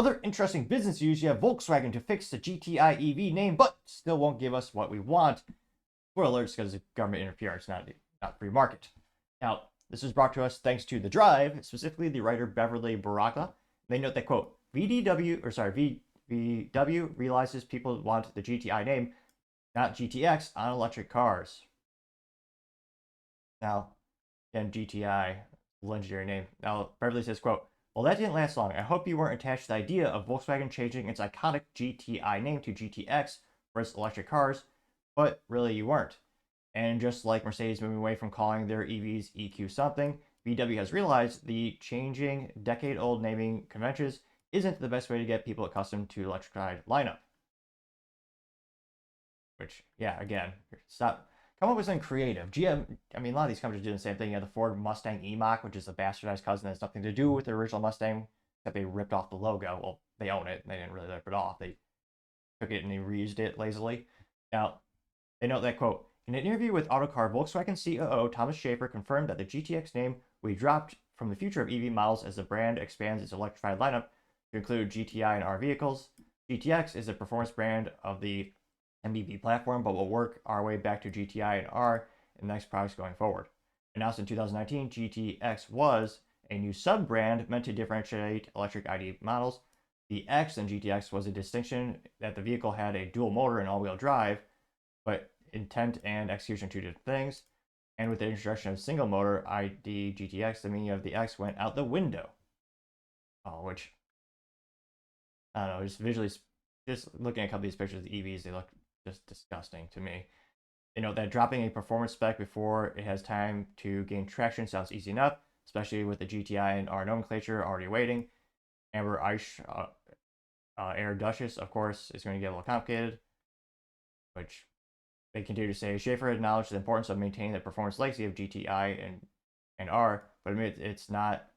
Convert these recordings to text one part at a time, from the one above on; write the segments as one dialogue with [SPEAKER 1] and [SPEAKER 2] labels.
[SPEAKER 1] other interesting business news, you have Volkswagen to fix the GTI EV name, but still won't give us what we want. Spoiler alerts, because of government interference, not free market. Now, this is brought to us thanks to The Drive, specifically the writer Beverly Baraka. They note that, quote, VW realizes people want the GTI name, not GTX, on electric cars. Now, again, GTI, legendary name. Now, Beverly says, quote, well, that didn't last long. I hope you weren't attached to the idea of Volkswagen changing its iconic GTI name to GTX for its electric cars, but really you weren't. And just like Mercedes moving away from calling their EVs EQ something, VW has realized the changing decade-old naming conventions isn't the best way to get people accustomed to electrified lineup. Which, yeah, again, stop. Come up with something creative. GM, I mean, a lot of these companies do the same thing. You have the Ford Mustang E-Mach, which is a bastardized cousin that has nothing to do with the original Mustang, except they ripped off the logo. Well, they own it. They didn't really rip it off. They took it and they reused it lazily. Now, they note that, quote, in an interview with Autocar, Volkswagen COO Thomas Schaefer confirmed that the GTX name will be dropped from the future of EV models as the brand expands its electrified lineup to include GTI and R vehicles. GTX is a performance brand of the MBB platform, but will work our way back to GTI and R in the next products going forward. Announced in 2019, GTX was a new sub-brand meant to differentiate electric ID models. The X in GTX was a distinction that the vehicle had a dual motor and all-wheel drive, but intent and execution are two different things. And with the introduction of single motor ID GTX, the meaning of the X went out the window. Which, I don't know, just visually, just looking at a couple of these pictures of the EVs, they look just disgusting to me. You know, that dropping a performance spec before it has time to gain traction sounds easy enough, especially with the GTI and R nomenclature already waiting. Amber Ice Air Duchess, of course, is going to get a little complicated, which they continue to say. Schaefer acknowledged the importance of maintaining the performance legacy of GTI and R, but admit it's not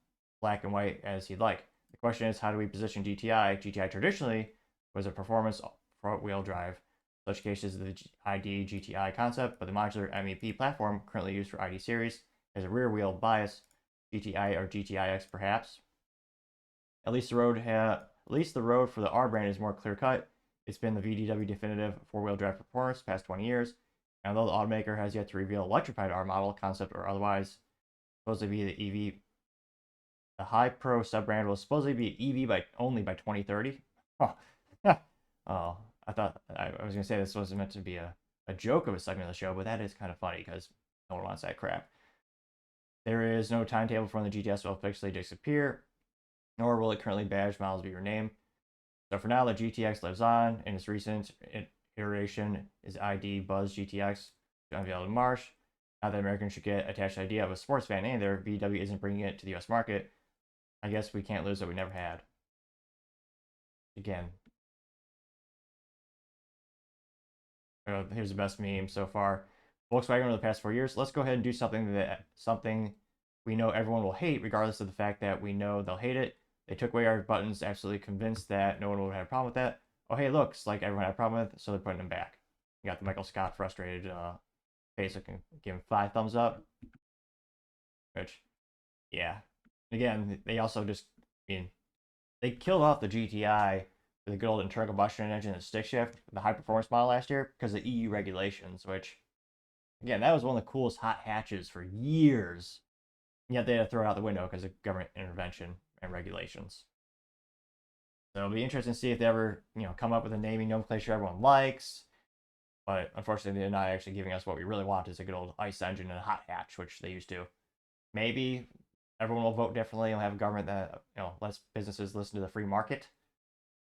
[SPEAKER 1] black and white as he'd like. The question is, how do we position GTI? GTI traditionally was a performance front-wheel drive. Such cases, the ID GTI concept, but the modular MEP platform currently used for ID series has a rear-wheel bias. GTI or GTIX, perhaps. At least the road for the R brand is more clear-cut. It's been the VW definitive four-wheel drive performance the past 20 years. And although the automaker has yet to reveal electrified R model, concept or otherwise, supposed to be the EV. The High Pro sub-brand will supposedly be EV only by 2030. Oh, oh. I thought I was going to say this wasn't meant to be a joke of a segment of the show, but that is kind of funny because no one wants that crap. There is no timetable for when the GTS will officially disappear, nor will it currently badge models be renamed. So for now, the GTX lives on. In its recent iteration is ID Buzz GTX, unveiled in March. Now that Americans should get attached to the idea of a sports van name there, VW isn't bringing it to the US market. I guess we can't lose what we never had. Again. Here's the best meme so far. Volkswagen over the past 4 years. Let's go ahead and do something we know everyone will hate, regardless of the fact that we know they'll hate it. They took away our buttons, absolutely convinced that no one would have a problem with that. Oh, hey, looks like everyone had a problem with it, so they're putting them back. You got the Michael Scott frustrated face. I can give him 5 thumbs up. Which, yeah. Again, they also just, they killed off the GTI. The good old internal combustion engine and stick shift, the high performance model last year, because of EU regulations, which, again, that was one of the coolest hot hatches for years. And yet they had to throw it out the window because of government intervention and regulations. So it'll be interesting to see if they ever, come up with a naming nomenclature everyone likes. But unfortunately, they're not actually giving us what we really want, is a good old ICE engine and a hot hatch, which they used to. Maybe everyone will vote differently and we'll have a government that, lets businesses listen to the free market.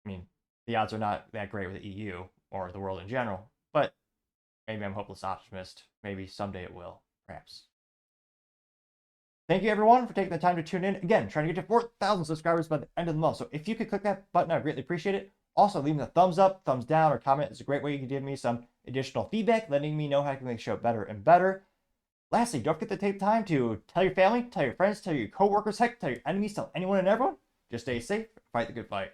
[SPEAKER 1] I mean, the odds are not that great with the EU or the world in general, but maybe I'm a hopeless optimist. Maybe someday it will, perhaps. Thank you, everyone, for taking the time to tune in. Again, trying to get to 4,000 subscribers by the end of the month. So if you could click that button, I'd greatly appreciate it. Also, leaving a thumbs up, thumbs down, or comment is a great way you can give me some additional feedback, letting me know how I can make the show better and better. Lastly, don't forget to take time to tell your family, tell your friends, tell your coworkers, heck, tell your enemies, tell anyone and everyone. Just stay safe, fight the good fight.